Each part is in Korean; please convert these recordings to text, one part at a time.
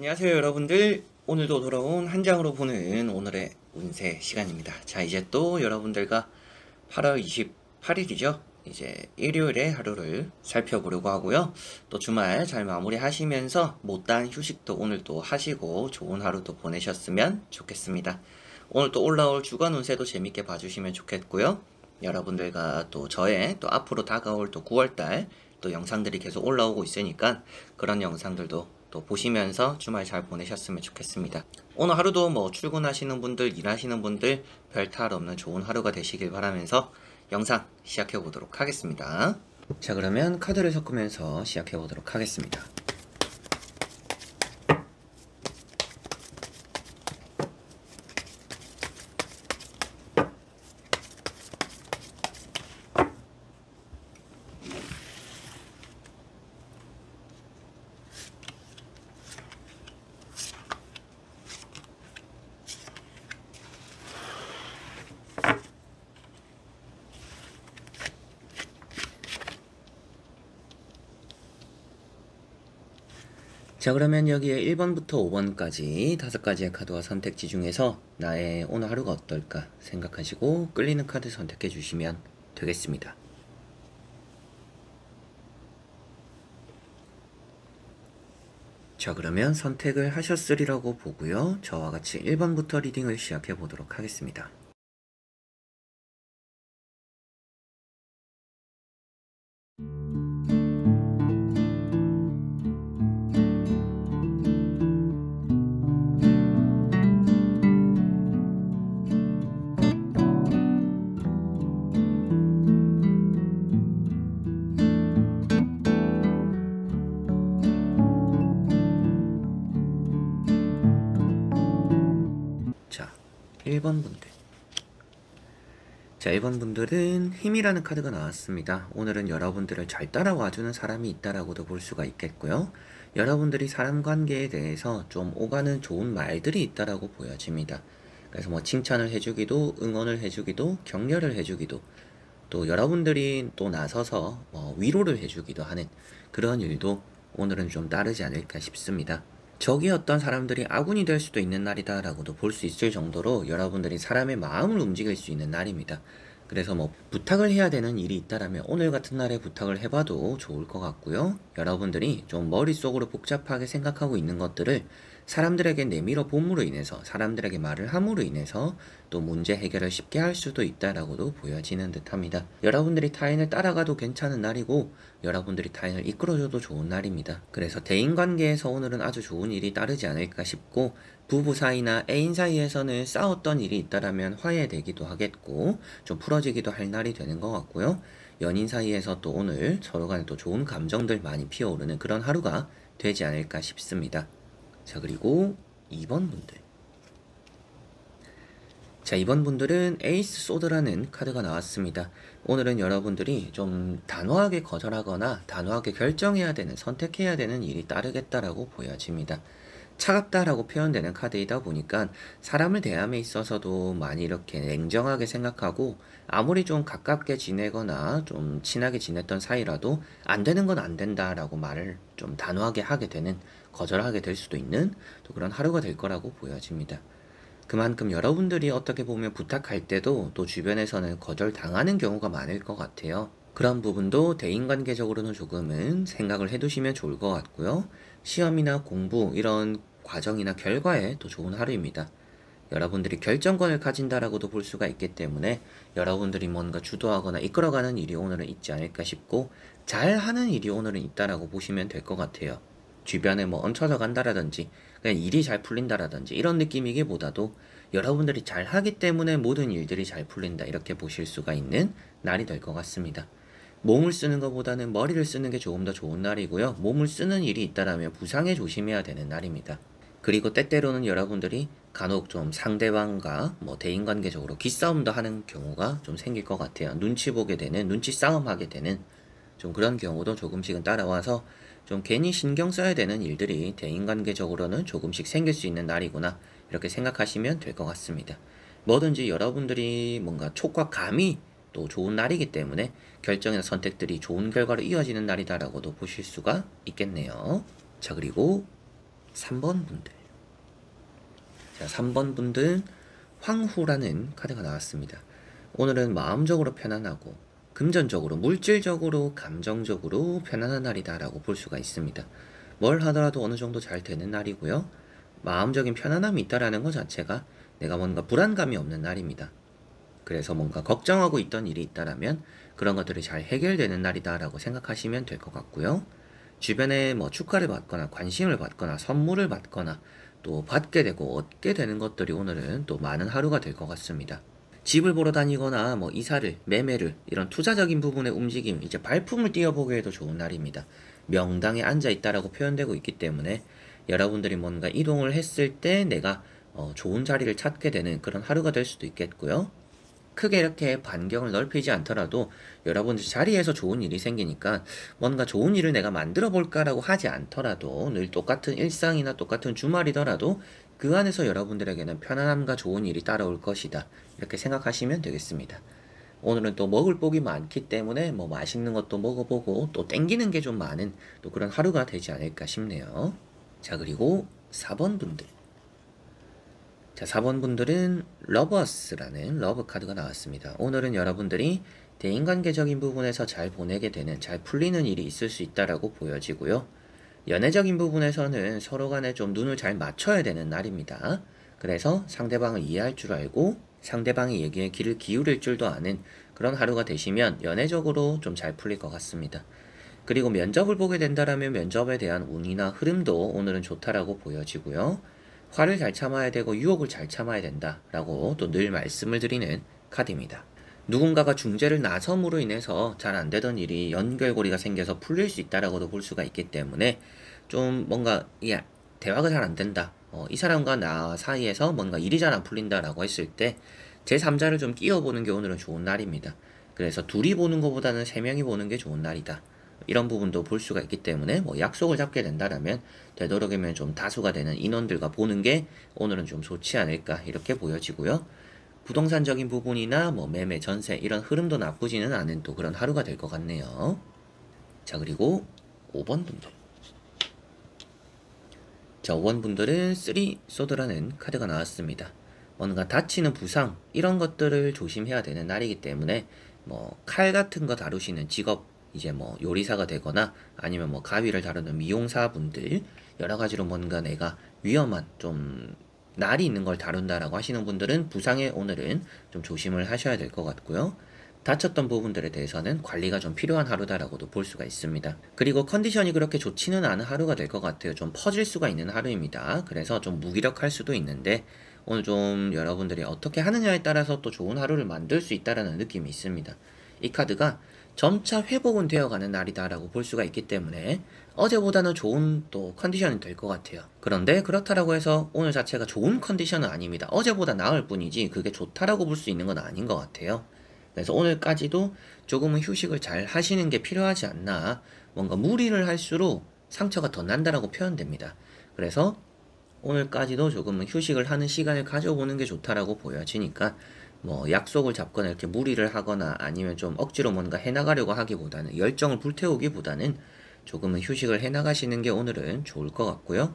안녕하세요 여러분들. 오늘도 돌아온 한 장으로 보는 오늘의 운세 시간입니다. 자, 이제 또 여러분들과 8월 28일이죠 이제 일요일에 하루를 살펴보려고 하고요. 또 주말 잘 마무리하시면서 못다한 휴식도 오늘 또 하시고 좋은 하루도 보내셨으면 좋겠습니다. 오늘 또 올라올 주간 운세도 재밌게 봐주시면 좋겠고요. 여러분들과 또 저의 또 앞으로 다가올 또 9월달 또 영상들이 계속 올라오고 있으니까 그런 영상들도 또 보시면서 주말 잘 보내셨으면 좋겠습니다. 오늘 하루도 뭐 출근하시는 분들, 일하시는 분들 별 탈 없는 좋은 하루가 되시길 바라면서 영상 시작해 보도록 하겠습니다. 자, 그러면 카드를 섞으면서 시작해 보도록 하겠습니다. 자, 그러면 여기에 1번부터 5번까지 5가지의 카드와 선택지 중에서 나의 오늘 하루가 어떨까 생각하시고 끌리는 카드 선택해 주시면 되겠습니다. 자, 그러면 선택을 하셨으리라고 보고요. 저와 같이 1번부터 리딩을 시작해 보도록 하겠습니다. 자, 1번 분들. 자, 1번 분들은 힘이라는 카드가 나왔습니다. 오늘은 여러분들을 잘 따라와주는 사람이 있다라고도 볼 수가 있겠고요. 여러분들이 사람 관계에 대해서 좀 오가는 좋은 말들이 있다라고 보여집니다. 그래서 뭐 칭찬을 해주기도, 응원을 해주기도, 격려를 해주기도, 또 여러분들이 또 나서서 위로를 해주기도 하는 그런 일도 오늘은 좀 따르지 않을까 싶습니다. 적이 어떤 사람들이 아군이 될 수도 있는 날이다 라고도 볼 수 있을 정도로 여러분들이 사람의 마음을 움직일 수 있는 날입니다. 그래서 뭐 부탁을 해야 되는 일이 있다라면 오늘 같은 날에 부탁을 해봐도 좋을 것 같고요. 여러분들이 좀 머릿속으로 복잡하게 생각하고 있는 것들을 사람들에게 내밀어 봄으로 인해서, 사람들에게 말을 함으로 인해서 또 문제 해결을 쉽게 할 수도 있다라고도 보여지는 듯합니다. 여러분들이 타인을 따라가도 괜찮은 날이고 여러분들이 타인을 이끌어줘도 좋은 날입니다. 그래서 대인관계에서 오늘은 아주 좋은 일이 따르지 않을까 싶고, 부부 사이나 애인 사이에서는 싸웠던 일이 있다라면 화해되기도 하겠고 좀 풀어지기도 할 날이 되는 것 같고요. 연인 사이에서 또 오늘 서로 간에 또 좋은 감정들 많이 피어오르는 그런 하루가 되지 않을까 싶습니다. 자, 그리고 2번 분들. 자, 2번 분들은 에이스 소드라는 카드가 나왔습니다. 오늘은 여러분들이 좀 단호하게 거절하거나 단호하게 결정해야 되는, 선택해야 되는 일이 따르겠다라고 보여집니다. 차갑다라고 표현되는 카드이다 보니까 사람을 대함에 있어서도 많이 이렇게 냉정하게 생각하고, 아무리 좀 가깝게 지내거나 좀 친하게 지냈던 사이라도 안 되는 건 안 된다라고 말을 좀 단호하게 하게 되는, 거절하게 될 수도 있는 또 그런 하루가 될 거라고 보여집니다. 그만큼 여러분들이 어떻게 보면 부탁할 때도 또 주변에서는 거절당하는 경우가 많을 것 같아요. 그런 부분도 대인관계적으로는 조금은 생각을 해두시면 좋을 것 같고요. 시험이나 공부 이런 과정이나 결과에 또 좋은 하루입니다. 여러분들이 결정권을 가진다라고도 볼 수가 있기 때문에 여러분들이 뭔가 주도하거나 이끌어가는 일이 오늘은 있지 않을까 싶고, 잘하는 일이 오늘은 있다라고 보시면 될 것 같아요. 주변에 뭐 얹혀져 간다라든지 그냥 일이 잘 풀린다라든지 이런 느낌이기보다도 여러분들이 잘 하기 때문에 모든 일들이 잘 풀린다, 이렇게 보실 수가 있는 날이 될 것 같습니다. 몸을 쓰는 것보다는 머리를 쓰는 게 조금 더 좋은 날이고요. 몸을 쓰는 일이 있다라면 부상에 조심해야 되는 날입니다. 그리고 때때로는 여러분들이 간혹 좀 상대방과 뭐 대인관계적으로 기싸움도 하는 경우가 좀 생길 것 같아요. 눈치 보게 되는, 눈치 싸움 하게 되는 좀 그런 경우도 조금씩은 따라와서 좀 괜히 신경 써야 되는 일들이 대인관계적으로는 조금씩 생길 수 있는 날이구나, 이렇게 생각하시면 될 것 같습니다. 뭐든지 여러분들이 뭔가 촉과 감이 또 좋은 날이기 때문에 결정이나 선택들이 좋은 결과로 이어지는 날이다라고도 보실 수가 있겠네요. 자, 그리고 3번 분들. 자, 3번 분들은 황후라는 카드가 나왔습니다. 오늘은 마음적으로 편안하고 금전적으로, 물질적으로, 감정적으로 편안한 날이다라고 볼 수가 있습니다. 뭘 하더라도 어느 정도 잘 되는 날이고요. 마음적인 편안함이 있다라는 것 자체가 내가 뭔가 불안감이 없는 날입니다. 그래서 뭔가 걱정하고 있던 일이 있다라면 그런 것들이 잘 해결되는 날이다라고 생각하시면 될 것 같고요. 주변에 뭐 축하를 받거나 관심을 받거나 선물을 받거나 또 받게 되고 얻게 되는 것들이 오늘은 또 많은 하루가 될 것 같습니다. 집을 보러 다니거나 뭐 이사를, 매매를 이런 투자적인 부분의 움직임, 이제 발품을 띄워보기에도 좋은 날입니다. 명당에 앉아 있다라고 표현되고 있기 때문에 여러분들이 뭔가 이동을 했을 때 내가 좋은 자리를 찾게 되는 그런 하루가 될 수도 있겠고요. 크게 이렇게 반경을 넓히지 않더라도 여러분들 자리에서 좋은 일이 생기니까 뭔가 좋은 일을 내가 만들어 볼까라고 하지 않더라도 늘 똑같은 일상이나 똑같은 주말이더라도 그 안에서 여러분들에게는 편안함과 좋은 일이 따라올 것이다. 이렇게 생각하시면 되겠습니다. 오늘은 또 먹을 복이 많기 때문에 뭐 맛있는 것도 먹어보고 또 땡기는 게 좀 많은 또 그런 하루가 되지 않을까 싶네요. 자, 그리고 4번 분들. 자, 4번 분들은 러버스라는 러브 카드가 나왔습니다. 오늘은 여러분들이 대인관계적인 부분에서 잘 보내게 되는, 잘 풀리는 일이 있을 수 있다라고 보여지고요. 연애적인 부분에서는 서로 간에 좀 눈을 잘 맞춰야 되는 날입니다. 그래서 상대방을 이해할 줄 알고 상대방의 얘기에 귀를 기울일 줄도 아는 그런 하루가 되시면 연애적으로 좀 잘 풀릴 것 같습니다. 그리고 면접을 보게 된다라면 면접에 대한 운이나 흐름도 오늘은 좋다라고 보여지고요. 화를 잘 참아야 되고 유혹을 잘 참아야 된다라고 또 늘 말씀을 드리는 카드입니다. 누군가가 중재를 나섬으로 인해서 잘 안 되던 일이 연결고리가 생겨서 풀릴 수 있다라고도 볼 수가 있기 때문에 좀 뭔가 대화가 잘 안 된다. 이 사람과 나 사이에서 뭔가 일이 잘 안 풀린다라고 했을 때 제3자를 좀 끼워보는 게 오늘은 좋은 날입니다. 그래서 둘이 보는 것보다는 3명이 보는 게 좋은 날이다. 이런 부분도 볼 수가 있기 때문에 뭐 약속을 잡게 된다라면 되도록이면 좀 다수가 되는 인원들과 보는 게 오늘은 좀 좋지 않을까 이렇게 보여지고요. 부동산적인 부분이나 뭐 매매, 전세 이런 흐름도 나쁘지는 않은 또 그런 하루가 될 것 같네요. 자, 그리고 5번 분들. 자, 5번 분들은 3 소드라는 카드가 나왔습니다. 뭔가 다치는 부상 이런 것들을 조심해야 되는 날이기 때문에 뭐 칼 같은 거 다루시는 직업, 이제 뭐 요리사가 되거나 아니면 뭐 가위를 다루는 미용사분들, 여러 가지로 뭔가 내가 위험한 좀 날이 있는 걸 다룬다라고 하시는 분들은 부상에 오늘은 좀 조심을 하셔야 될 것 같고요. 다쳤던 부분들에 대해서는 관리가 좀 필요한 하루다라고도 볼 수가 있습니다. 그리고 컨디션이 그렇게 좋지는 않은 하루가 될 것 같아요. 좀 퍼질 수가 있는 하루입니다. 그래서 좀 무기력할 수도 있는데 오늘 좀 여러분들이 어떻게 하느냐에 따라서 또 좋은 하루를 만들 수 있다라는 느낌이 있습니다. 이 카드가 점차 회복은 되어가는 날이다라고 볼 수가 있기 때문에 어제보다는 좋은 또 컨디션이 될 것 같아요. 그런데 그렇다라고 해서 오늘 자체가 좋은 컨디션은 아닙니다. 어제보다 나을 뿐이지 그게 좋다라고 볼 수 있는 건 아닌 것 같아요. 그래서 오늘까지도 조금은 휴식을 잘 하시는 게 필요하지 않나. 뭔가 무리를 할수록 상처가 더 난다라고 표현됩니다. 그래서 오늘까지도 조금은 휴식을 하는 시간을 가져보는 게 좋다라고 보여지니까 뭐 약속을 잡거나 이렇게 무리를 하거나 아니면 좀 억지로 뭔가 해나가려고 하기보다는 열정을 불태우기보다는 조금은 휴식을 해나가시는 게 오늘은 좋을 것 같고요.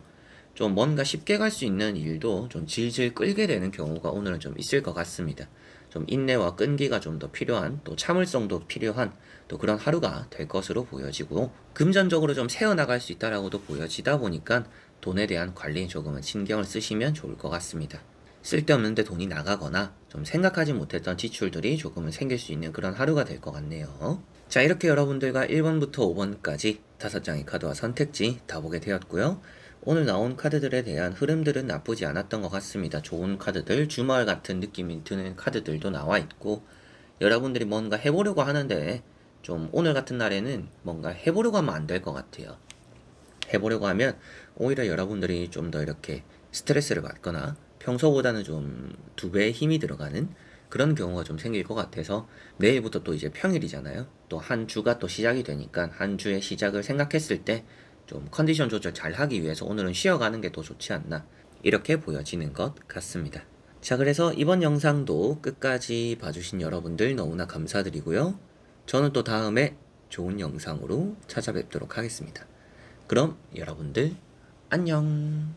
좀 뭔가 쉽게 갈 수 있는 일도 좀 질질 끌게 되는 경우가 오늘은 좀 있을 것 같습니다. 좀 인내와 끈기가 좀 더 필요한, 또 참을성도 필요한 또 그런 하루가 될 것으로 보여지고, 금전적으로 좀 새어나갈 수 있다라고도 보여지다 보니까 돈에 대한 관리에 조금은 신경을 쓰시면 좋을 것 같습니다. 쓸데없는데 돈이 나가거나 좀 생각하지 못했던 지출들이 조금은 생길 수 있는 그런 하루가 될 것 같네요. 자, 이렇게 여러분들과 1번부터 5번까지 5장의 카드와 선택지 다 보게 되었고요. 오늘 나온 카드들에 대한 흐름들은 나쁘지 않았던 것 같습니다. 좋은 카드들, 주말 같은 느낌이 드는 카드들도 나와 있고, 여러분들이 뭔가 해보려고 하는데 좀 오늘 같은 날에는 뭔가 해보려고 하면 안 될 것 같아요. 해보려고 하면 오히려 여러분들이 좀 더 이렇게 스트레스를 받거나 평소보다는 좀 2배의 힘이 들어가는 그런 경우가 좀 생길 것 같아서, 내일부터 또 이제 평일이잖아요. 또 한 주가 또 시작이 되니까 한 주의 시작을 생각했을 때 좀 컨디션 조절 잘 하기 위해서 오늘은 쉬어가는 게 더 좋지 않나 이렇게 보여지는 것 같습니다. 자, 그래서 이번 영상도 끝까지 봐주신 여러분들 너무나 감사드리고요. 저는 또 다음에 좋은 영상으로 찾아뵙도록 하겠습니다. 그럼 여러분들 안녕.